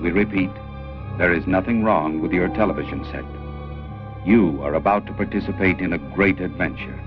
We repeat, there is nothing wrong with your television set. You are about to participate in a great adventure.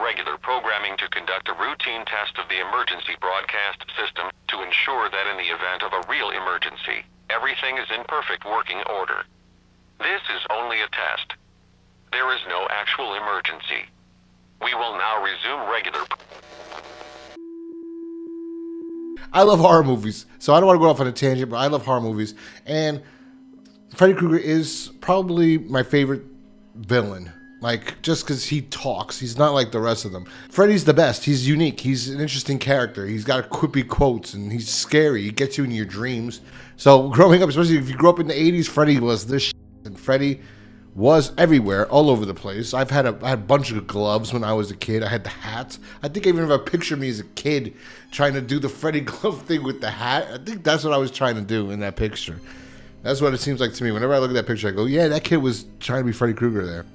Regular programming to conduct a routine test of the emergency broadcast system to ensure that in the event of a real emergency, everything is in perfect working order. This is only a test. There is no actual emergency. We will now resume regular... I love horror movies, so I don't want to go off on a tangent, but I love horror movies. And Freddy Krueger is probably my favorite villain. Like, just because he talks. He's not like the rest of them. Freddy's the best. He's unique. He's an interesting character. He's got quippy quotes, and he's scary. He gets you in your dreams. So, growing up, especially if you grew up in the 80s, Freddy was this shit. And Freddy was everywhere, all over the place. I had a bunch of gloves when I was a kid. I had the hats. I think I even have a picture of me as a kid trying to do the Freddy glove thing with the hat. I think that's what I was trying to do in that picture. That's what it seems like to me. Whenever I look at that picture, I go, yeah, that kid was trying to be Freddy Krueger there.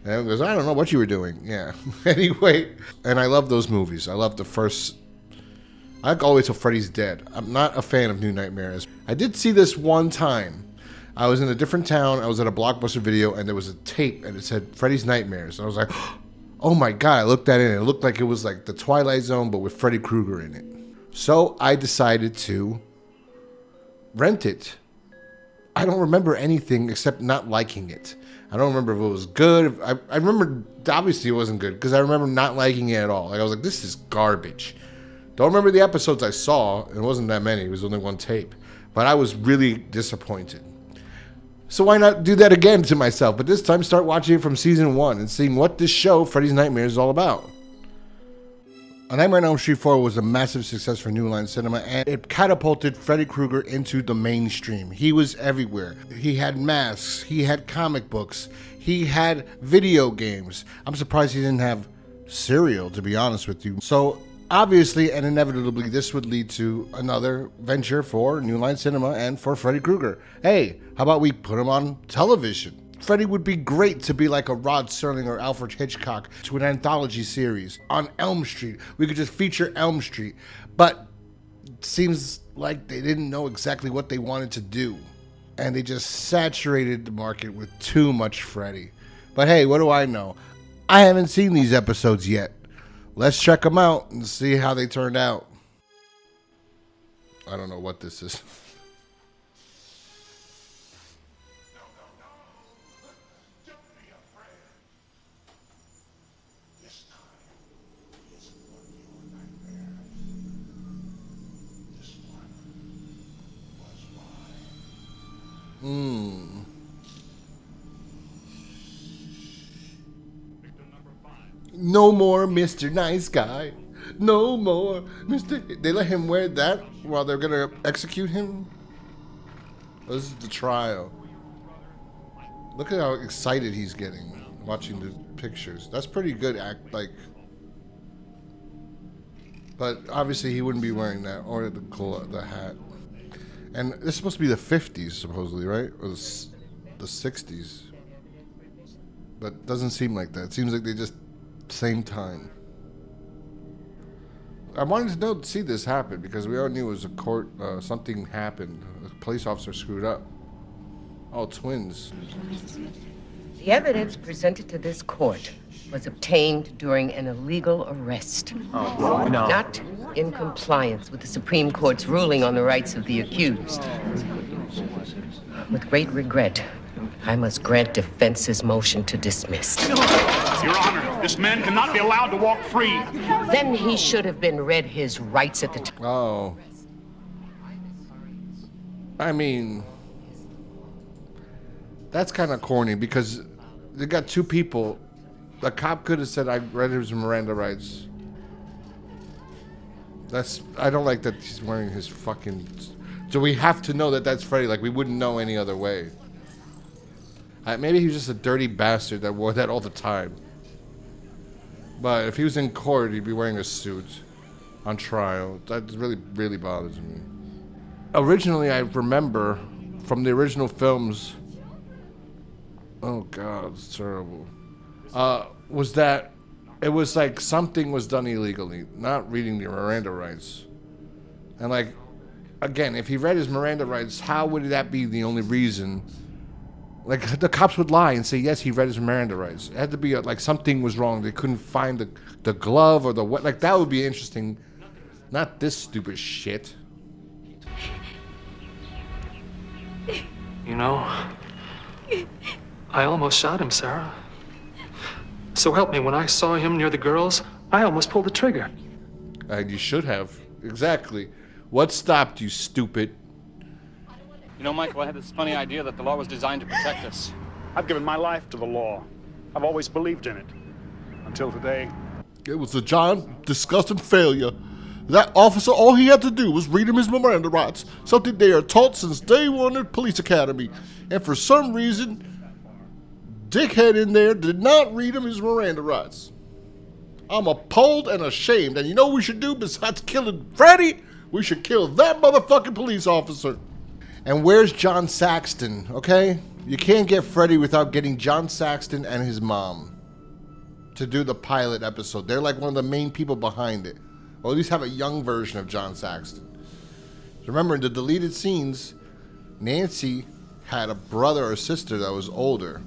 And everyone goes, I don't know what you were doing. Yeah. Anyway, and I love those movies. I love the first... I go all the way till Freddy's dead. I'm not a fan of New Nightmares. I did see this one time. I was in a different town. I was at a Blockbuster Video, and there was a tape, and it said Freddy's Nightmares. And I was like, oh my God. I looked at it, and it looked like it was like the Twilight Zone, but with Freddy Krueger in it. So I decided to rent it. I don't remember anything except not liking it. I don't remember if it was good. I remember, obviously it wasn't good, because I remember not liking it at all. Like, I was like, this is garbage. Don't remember the episodes I saw. It wasn't that many. It was only one tape. But I was really disappointed. So why not do that again to myself? But this time, start watching it from season 1 and seeing what this show, Freddy's Nightmares, is all about. A Nightmare on Elm Street 4 was a massive success for New Line Cinema, and it catapulted Freddy Krueger into the mainstream. He was everywhere. He had masks, he had comic books, he had video games. I'm surprised he didn't have cereal, to be honest with you. So, obviously and inevitably, this would lead to another venture for New Line Cinema and for Freddy Krueger. Hey, how about we put him on television? Freddy would be great to be like a Rod Serling or Alfred Hitchcock to an anthology series on Elm Street. We could just feature Elm Street. But it seems like they didn't know exactly what they wanted to do. And they just saturated the market with too much Freddy. But hey, what do I know? I haven't seen these episodes yet. Let's check them out and see how they turned out. I don't know what this is. No more Mr. Nice Guy. No more Mr. They let him wear that while they're going to execute him? Oh, this is the trial. Look at how excited he's getting watching the pictures. That's pretty good act, like... But obviously he wouldn't be wearing that or the hat. And this is supposed to be the 50s, supposedly, right? Or the 60s. But it doesn't seem like that. It seems like they just... Same time. I wanted to see this happen because we all knew it was a court, something happened. A police officer screwed up. Oh, twins. The evidence presented to this court was obtained during an illegal arrest. Oh, no. Not in compliance with the Supreme Court's ruling on the rights of the accused. With great regret, I must grant defense's motion to dismiss. Your Honor, this man cannot be allowed to walk free. Then he should have been read his rights at the time. Oh. I mean, that's kind of corny because they got two people. The cop could have said, I read his Miranda rights. I don't like that he's wearing his fucking... So we have to know that that's Freddy. Like, we wouldn't know any other way. Maybe he was just a dirty bastard that wore that all the time. But if he was in court, he'd be wearing a suit on trial. That really, really bothers me. Originally, I remember from the original films... Oh, God, it's terrible. Was that it was like something was done illegally, not reading the Miranda rights. And like, again, if he read his Miranda rights, how would that be the only reason? Like, the cops would lie and say, yes, he read his Miranda rights. It had to be like something was wrong. They couldn't find the glove or the what. Like, that would be interesting. Not this stupid shit. You know, I almost shot him, Sarah. So help me, when I saw him near the girls, I almost pulled the trigger. And you should have. Exactly. What stopped you, stupid? You know, Michael, I had this funny idea that the law was designed to protect us. I've given my life to the law. I've always believed in it. Until today. It was a giant, disgusting failure. That officer, all he had to do was read him his Miranda rights, something they are taught since day one at police academy. And for some reason, dickhead in there did not read him his Miranda rights. I'm appalled and ashamed. And you know what we should do besides killing Freddy? We should kill that motherfucking police officer. And where's John Saxton, okay? You can't get Freddy without getting John Saxton and his mom to do the pilot episode. They're like one of the main people behind it. Or at least have a young version of John Saxton. Remember, in the deleted scenes, Nancy had a brother or sister that was older.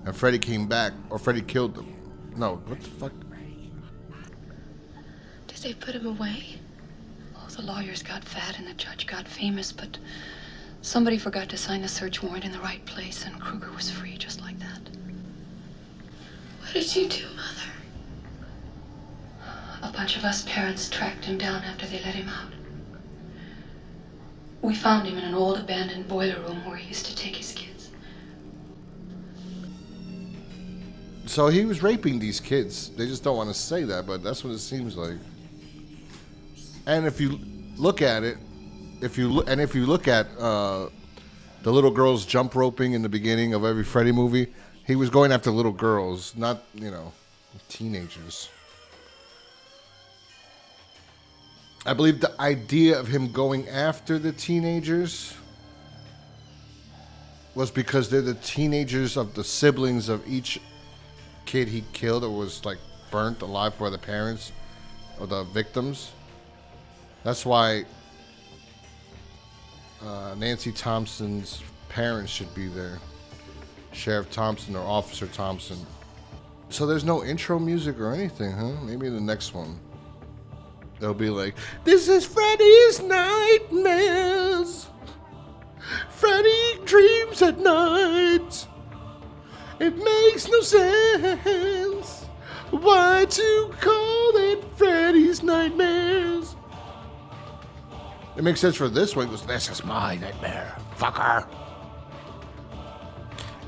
And Freddy came back, or Freddy killed them. No, what the fuck? Did they put him away? Oh, the lawyers got fat and the judge got famous, but somebody forgot to sign the search warrant in the right place, and Krueger was free just like that. What did you do, Mother? A bunch of us parents tracked him down after they let him out. We found him in an old abandoned boiler room where he used to take his kids. So he was raping these kids. They just don't want to say that, but that's what it seems like. And if you look at it, if you look at the little girls jump roping in the beginning of every Freddy movie, he was going after little girls, not, teenagers. I believe the idea of him going after the teenagers was because they're the teenagers of the siblings of each kid he killed or was like burnt alive by the parents or the victims. That's why Nancy Thompson's parents should be there. Sheriff Thompson or Officer Thompson. So there's no intro music or anything, huh? Maybe the next one. They'll be like, this is Freddy's nightmares. Freddy dreams at night. It makes no sense. Why to call it Freddy's nightmares? It makes sense for this one. It goes, this is my nightmare, fucker.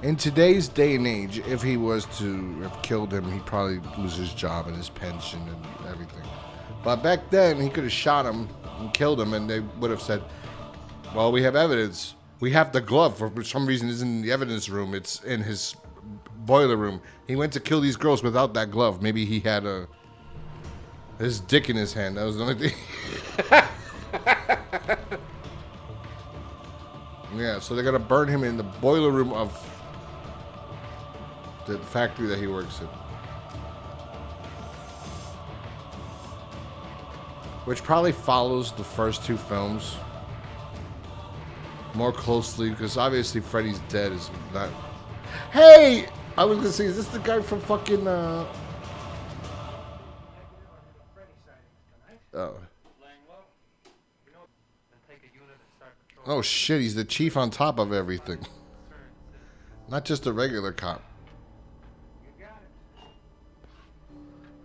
In today's day and age, if he was to have killed him, he'd probably lose his job and his pension and everything. But back then, he could have shot him and killed him, and they would have said, well, we have evidence. We have the glove, for some reason, isn't in the evidence room. It's in his boiler room. He went to kill these girls without that glove. Maybe he had his dick in his hand. That was the only thing. Yeah, so they're going to burn him in the boiler room of the factory that he works in. Which probably follows the first two films more closely, because obviously Freddy's Dead is not Hey! I was gonna say, is this the guy from fucking, Oh. Oh shit, he's the chief on top of everything. Not just a regular cop.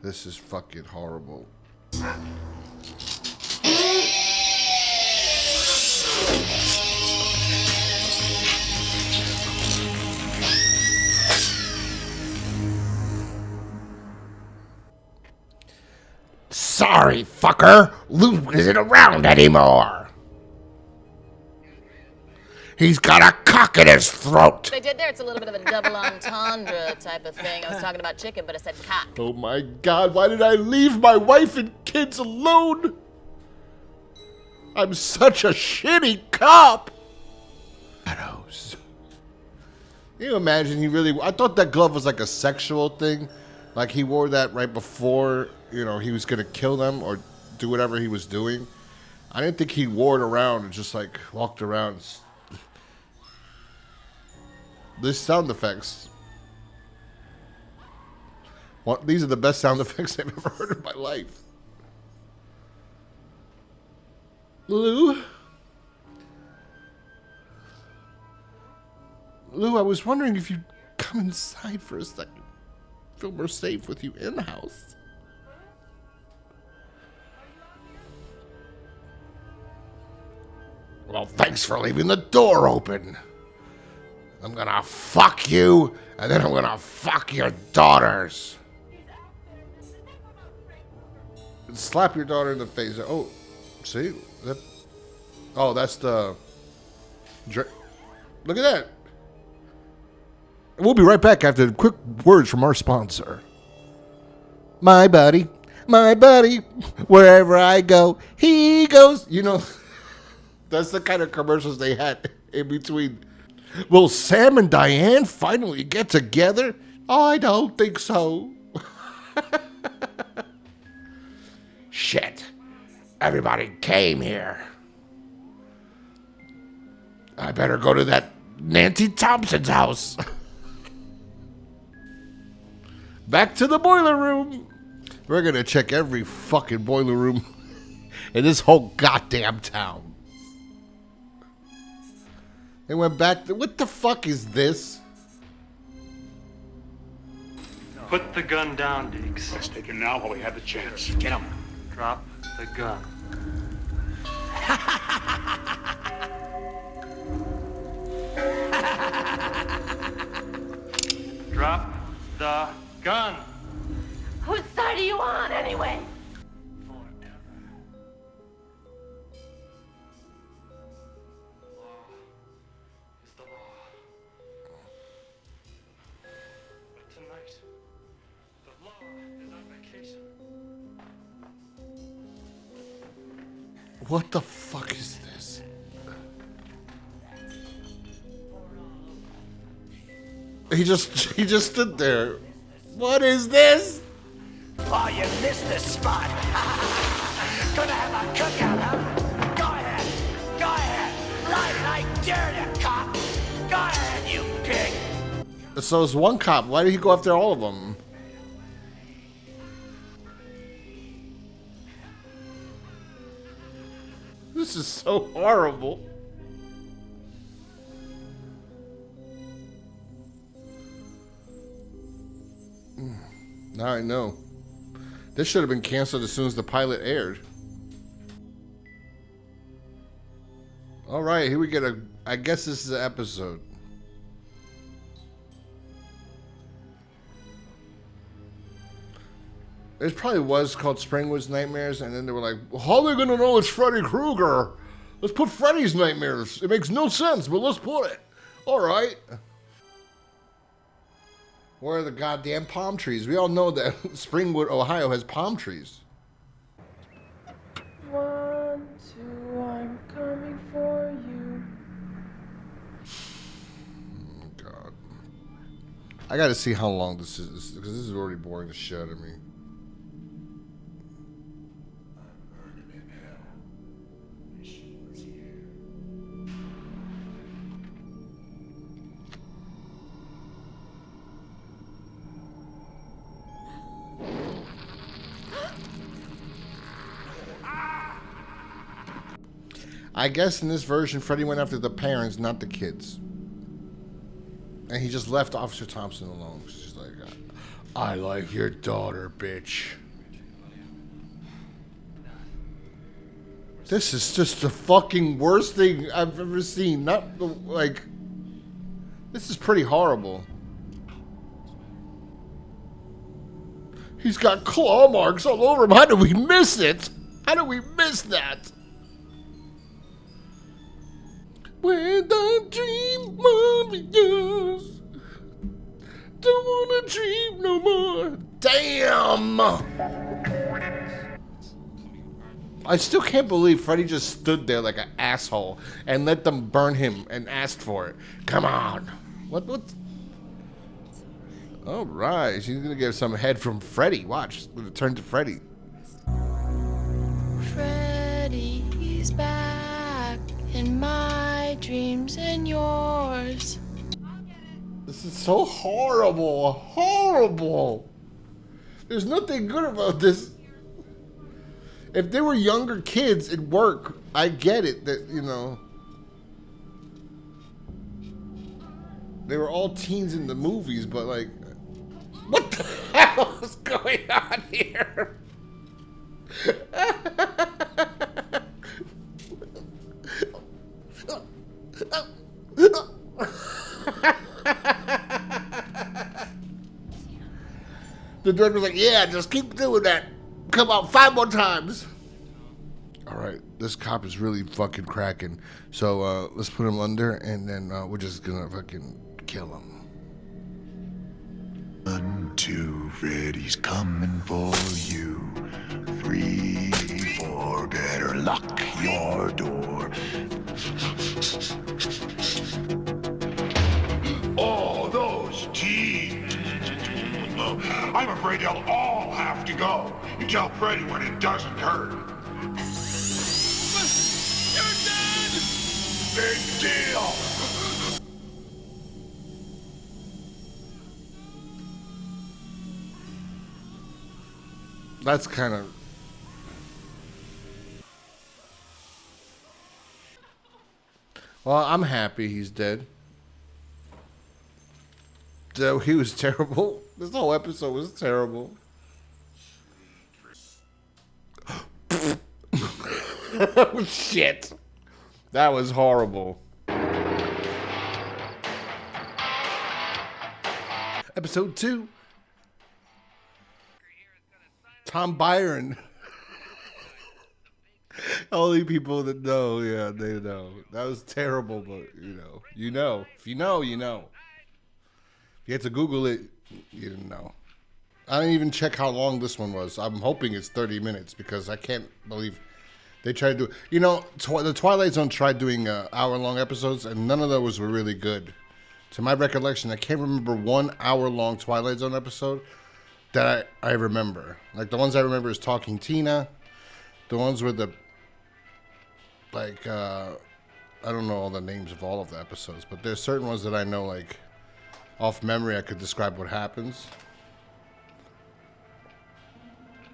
This is fucking horrible. Sorry, fucker. Luke isn't around anymore. He's got a cock in his throat. They did there. It's a little bit of a double entendre type of thing. I was talking about chicken, but I said cock. Oh my God, why did I leave my wife and kids alone? I'm such a shitty cop. Shadows. Can you imagine he really... I thought that glove was like a sexual thing. Like he wore that right before, you know, he was going to kill them or do whatever he was doing. I didn't think he wore it around and just like walked around. These sound effects. Well, these are the best sound effects I've ever heard in my life. Lou? Lou, I was wondering if you'd come inside for a second. Feel more safe with you in the house. Well, thanks for leaving the door open. I'm gonna fuck you, and then I'm gonna fuck your daughters. Slap your daughter in the face. Oh, see? Oh, that's the... Look at that. We'll be right back after quick words from our sponsor. My buddy, wherever I go, he goes. You know, that's the kind of commercials they had in between. Will Sam and Diane finally get together? I don't think so. Shit. Everybody came here. I better go to that Nancy Thompson's house. Back to the boiler room. We're going to check every fucking boiler room in this whole goddamn town. They went back to... What the fuck is this? Put the gun down, Diggs. Let's take him now while we have the chance. Get him. Drop the gun. Drop the gun. Whose side are you on, anyway? What the fuck is this? He just stood there. What is this? Oh, you missed the spot. Gonna have a cookout, huh? Go ahead. Go ahead. Light it. I dare you, cop. Go ahead, you pig. So it's one cop. Why did he go after all of them? This is so horrible. Now I know. This should have been canceled as soon as the pilot aired. All right, here we get a... I guess this is an episode. It probably was called Springwood's Nightmares, and then they were like, well, how are they going to know it's Freddy Krueger? Let's put Freddy's Nightmares. It makes no sense, but let's put it. All right. Where are the goddamn palm trees? We all know that Springwood, Ohio has palm trees. 1, 2, I'm coming for you. Oh, God. I got to see how long this is, because this is already boring the shit out of me. I guess in this version, Freddy went after the parents, not the kids. And he just left Officer Thompson alone. She's like, I like your daughter, bitch. This is just the fucking worst thing I've ever seen. Not the, like, this is pretty horrible. He's got claw marks all over him. How did we miss it? How did we miss that? When the dream marvelous, don't wanna dream no more. Damn! I still can't believe Freddy just stood there like an asshole and let them burn him and asked for it. Come on. What? All right, she's gonna get some head from Freddy. Watch, it's gonna turn to Freddy. Freddy's back in my dreams and yours. This is so horrible, horrible. There's nothing good about this. If they were younger kids at work, I get it that, you know, they were all teens in the movies, but like, what the hell is going on here? The director's like, yeah, just keep doing that. Come out 5 more times. All right, this cop is really fucking cracking. So let's put him under, and then we're just gonna fucking kill him. 1, 2, Freddy's coming for you. 3, 4, better lock your door. Oh, those teens. I'm afraid they'll all have to go. You tell Freddy when it doesn't hurt. You're dead! Big deal! That's kind of... Well, I'm happy he's dead. So he was terrible. This whole episode was terrible. Oh, shit. That was horrible. Episode 2. Tom Byron. Only people that know, yeah, they know. That was terrible, but you know. If you know, you know. If you had to Google it, you didn't know. I didn't even check how long this one was. I'm hoping it's 30 minutes because I can't believe they tried to do... You know, the Twilight Zone tried doing hour-long episodes, and none of those were really good. To my recollection, I can't remember 1 hour-long Twilight Zone episode that I remember. Like, the ones I remember is Talking Tina. The ones with the... Like, I don't know all the names of all of the episodes, but there's certain ones that I know, like, off memory I could describe what happens.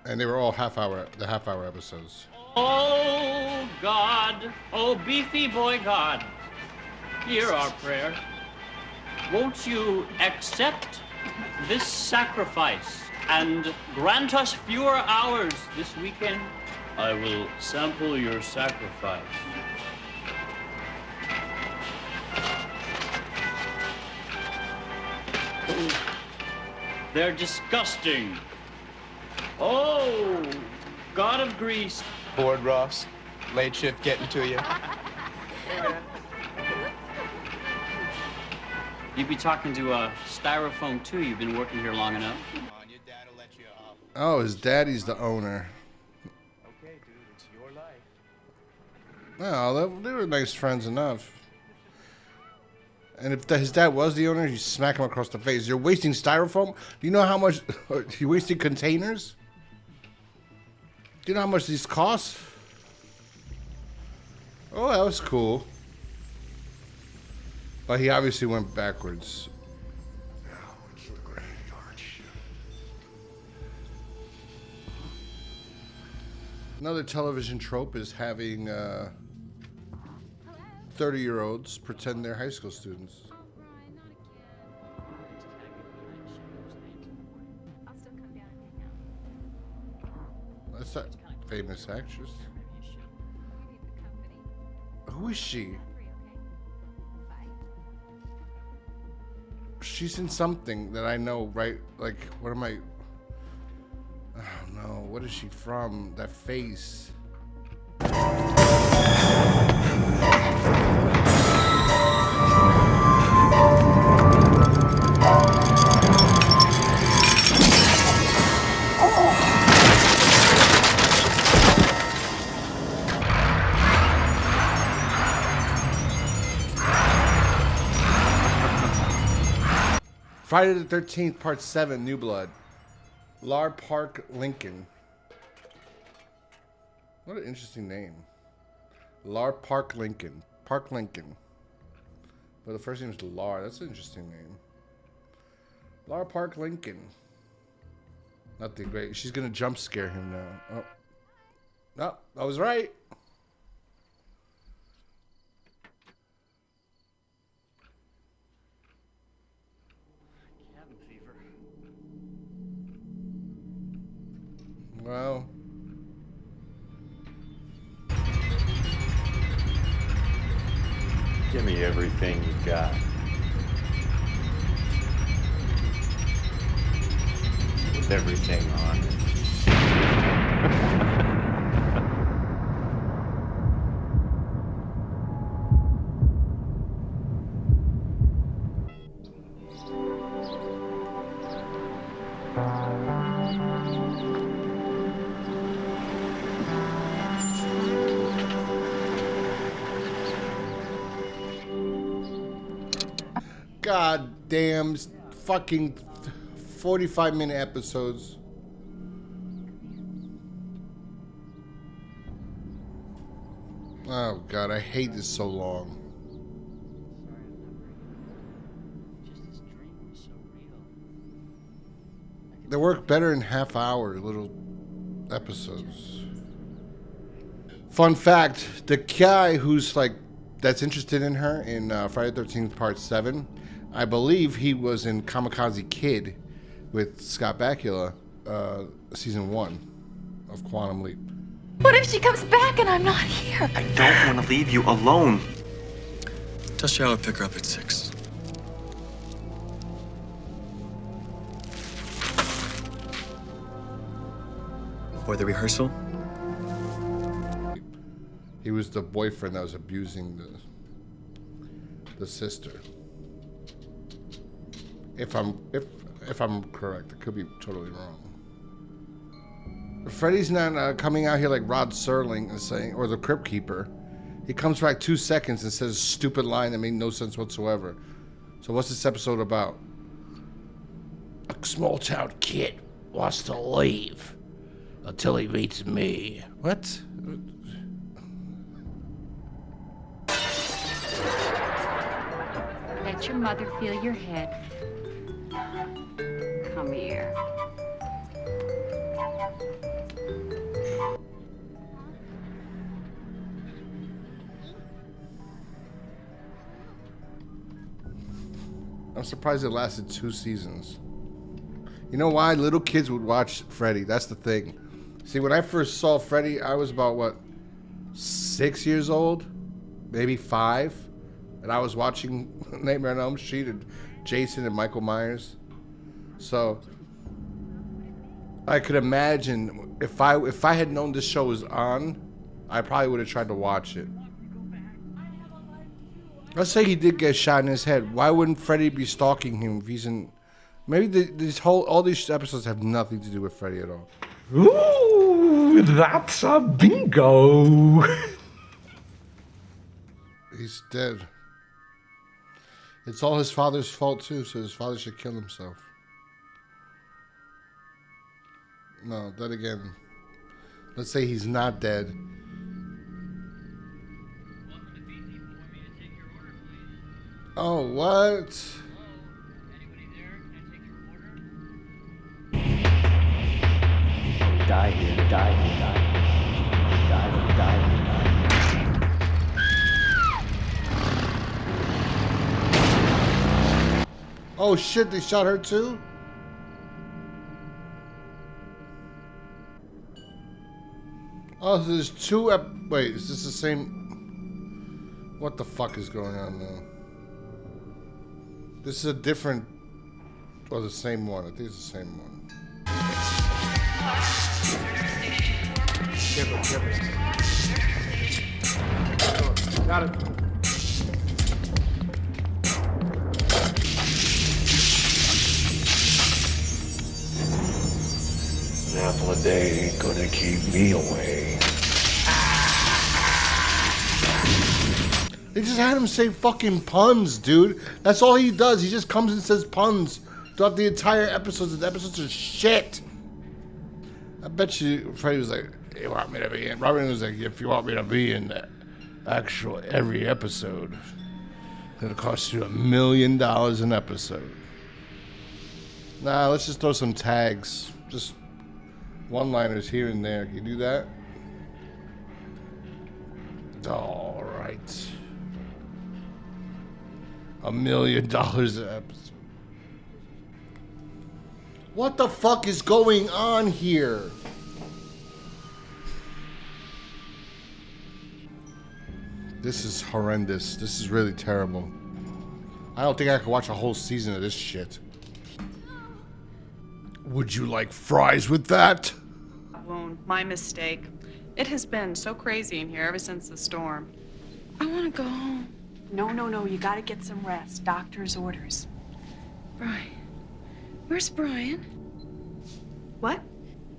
And they were all half-hour episodes. Oh, God. Oh, beefy boy God. Hear our prayer. Won't you accept this sacrifice and grant us fewer hours this weekend? I will sample your sacrifice. They're disgusting. Oh, God of grease. Bored, Ross? Late shift getting to you? You'd be talking to a styrofoam too. You've been working here long enough. Oh, his daddy's the owner. Okay, dude, it's your life. Well, they were nice friends enough. And if his dad was the owner, you smack him across the face. You're wasting styrofoam? Do you know how much... You're wasting containers? Do you know how much these cost? Oh, that was cool. But he obviously went backwards. Another television trope is having 30-year-olds pretend they're high school students. That's that famous actress. Who is she? She's in something that I know, right? Like, what am I? I don't know. What is she from? That face. Friday the 13th, Part 7, New Blood. Lar Park Lincoln. What an interesting name. Lar Park Lincoln. Park Lincoln. But the first name is Lar. That's an interesting name. Lar Park Lincoln. Nothing great. She's going to jump scare him now. Oh. No, I was right. Well, give me everything you got. With everything on it. God damn fucking 45-minute episodes. Oh God, I hate this so long. They work better in half-hour little episodes. Fun fact, the guy who's like that's interested in her in Friday the 13th Part 7, I believe he was in Kamikaze Kid with Scott Bakula, season 1 of Quantum Leap. What if she comes back and I'm not here? I don't want to leave you alone. Tell Shao I'll pick her up at 6. Before the rehearsal? He was the boyfriend that was abusing the sister. If I'm correct, I could be totally wrong. Freddy's not coming out here like Rod Serling and saying, or the Crypt Keeper. He comes for like 2 seconds and says a stupid line that made no sense whatsoever. So what's this episode about? A small town kid wants to leave until he meets me. What? Let your mother feel your head. Come here. I'm surprised it lasted 2 seasons. You know why? Little kids would watch Freddy. That's the thing. See, when I first saw Freddy, I was about, what, 6 years old? Maybe 5? And I was watching Nightmare on Elm Street and Jason and Michael Myers. So I could imagine if I had known this show was on, I probably would have tried to watch it. Let's say he did get shot in his head. Why wouldn't Freddy be stalking him if he's in? Maybe all these episodes have nothing to do with Freddy at all. Ooh, that's a bingo. He's dead. It's all his father's fault too, so his father should kill himself. No, then again, let's say he's not dead. Oh, what? Die here, die here, die here. Die here, die here, die here. Oh shit, they shot her too? Oh, so there's two wait, is this the same? What the fuck is going on now? This is a different, or the same one. I think it's the same one. Got it. An apple a day ain't gonna keep me away. They just had him say fucking puns, dude. That's all he does. He just comes and says puns throughout the entire episodes. The episodes are shit. I bet you Freddy was like, you want me to be in? Robin was like, if you want me to be in the actual every episode, it'll cost you $1 million an episode. Nah, let's just throw some tags. Just one-liners here and there. Can you do that? All right. $1 million an episode. What the fuck is going on here? This is horrendous. This is really terrible. I don't think I could watch a whole season of this shit. Would you like fries with that? Wound. My mistake. It has been so crazy in here ever since the storm. I want to go home. No. You gotta get some rest. Doctor's orders. Brian. Where's Brian? What?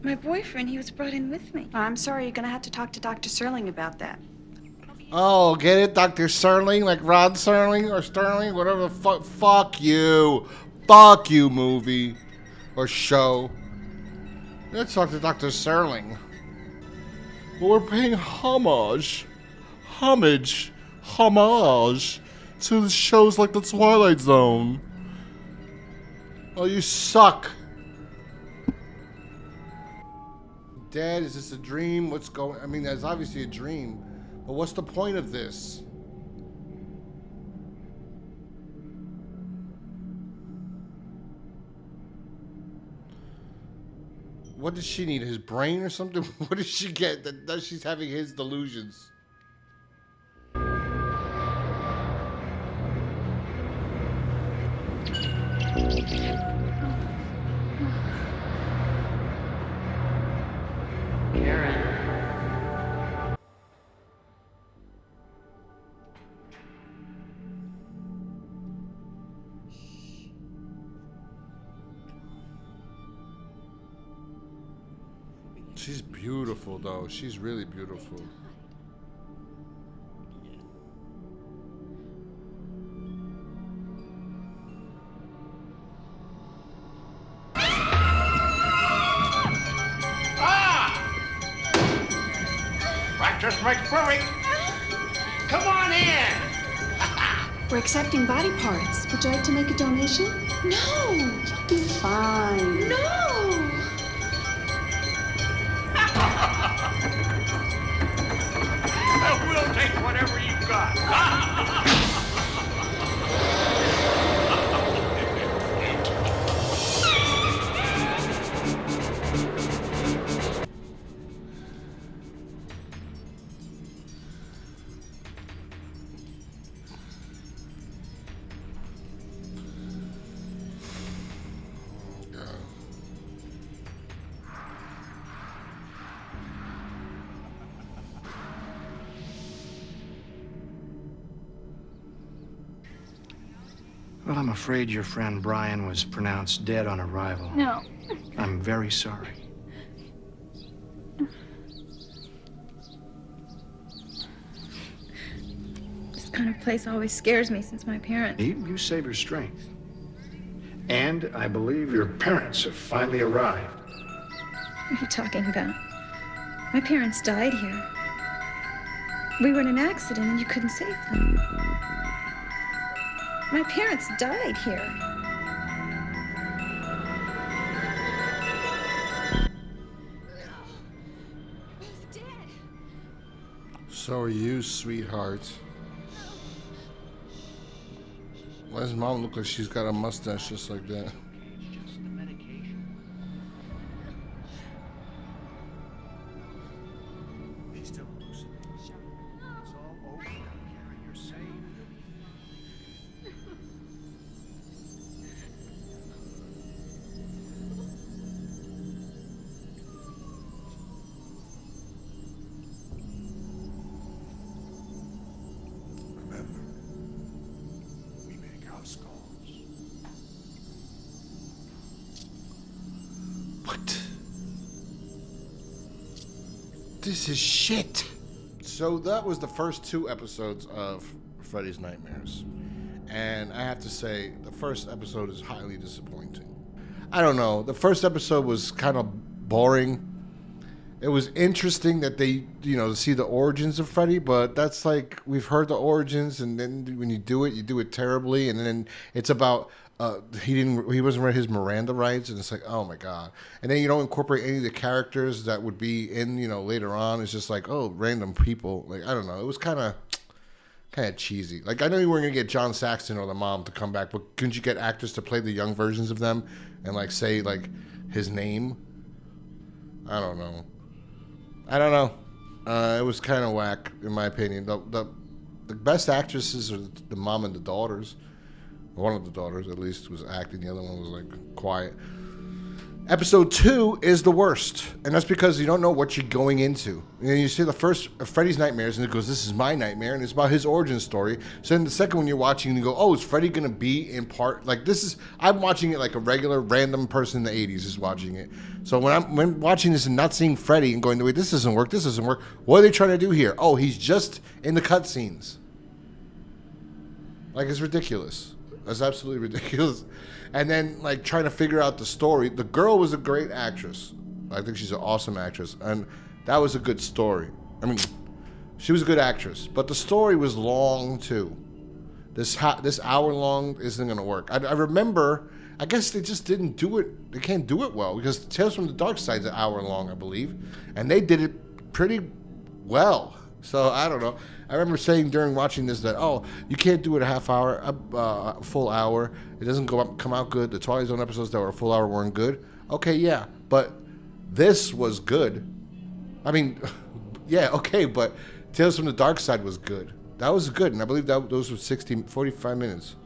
My boyfriend. He was brought in with me. I'm sorry. You're gonna have to talk to Dr. Serling about that. Oh, get it? Dr. Serling? Like Rod Serling or Sterling? Whatever the fuck. Fuck you. Fuck you, movie. Or show. Let's talk to Dr. Serling. Well, we're paying homage to shows like The Twilight Zone. Oh, you suck. Dad, is this a dream? What's going... I mean, that's obviously a dream. But what's the point of this? What does she need? His brain or something? What does she get that she's having his delusions? She's beautiful, though. She's really beautiful. Practice makes perfect. Come on in. We're accepting body parts. Would you like to make a donation? No. You'll be fine. No. We'll take whatever you've got. Well, I'm afraid your friend Brian was pronounced dead on arrival. No. I'm very sorry. This kind of place always scares me since my parents. You save your strength. And I believe your parents have finally arrived. What are you talking about? My parents died here. We were in an accident and you couldn't save them. My parents died here. So are you, sweetheart. Why does mom look like she's got a mustache just like that? This is shit. So that was the first 2 episodes of Freddy's Nightmares. And I have to say, the first episode is highly disappointing. I don't know. The first episode was kind of boring. It was interesting that they, to see the origins of Freddy, but that's like, we've heard the origins, and then when you do it terribly, and then it's about he wasn't read his Miranda rights, and it's like, oh my god. And then you don't incorporate any of the characters that would be in, later on. It's just like, oh, random people. Like, I don't know. It was kind of cheesy. Like, I know you weren't gonna get John Saxon or the mom to come back, but couldn't you get actors to play the young versions of them and like say like his name? I don't know. It was kind of whack in my opinion. The best actresses are the mom and the daughters. One of the daughters, at least, was acting. The other one was, like, quiet. Episode 2 is the worst. And that's because you don't know what you're going into. You see the first Freddy's Nightmares, and it goes, this is my nightmare, and it's about his origin story. So then the second one you're watching, and you go, oh, is Freddy going to be in part? Like, I'm watching it like a regular, random person in the 80s is watching it. So when I'm watching this and not seeing Freddy and going, wait, this doesn't work, what are they trying to do here? Oh, he's just in the cutscenes. Like, it's ridiculous. That's absolutely ridiculous. And then, like, trying to figure out the story. The girl was a great actress. I think she's an awesome actress. And that was a good story. I mean, she was a good actress. But the story was long, too. This hour long isn't going to work. I remember, I guess they just didn't do it. They can't do it well. Because Tales from the Dark Side's an hour long, I believe. And they did it pretty well. So, I don't know. I remember saying during watching this that, oh, you can't do it a half hour, a full hour. It doesn't come out good. The Twilight Zone episodes that were a full hour weren't good. Okay, yeah, but this was good. I mean, yeah, okay, but Tales from the Dark Side was good. That was good, and I believe those were 45 minutes.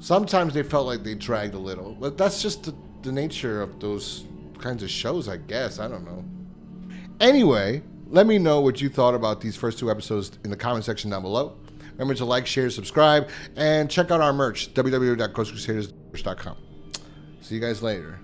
Sometimes they felt like they dragged a little, but that's just the nature of those kinds of shows, I guess. I don't know. Anyway, let me know what you thought about these first 2 episodes in the comment section down below. Remember to like, share, subscribe, and check out our merch, www.ghostcrusaders.com. See you guys later.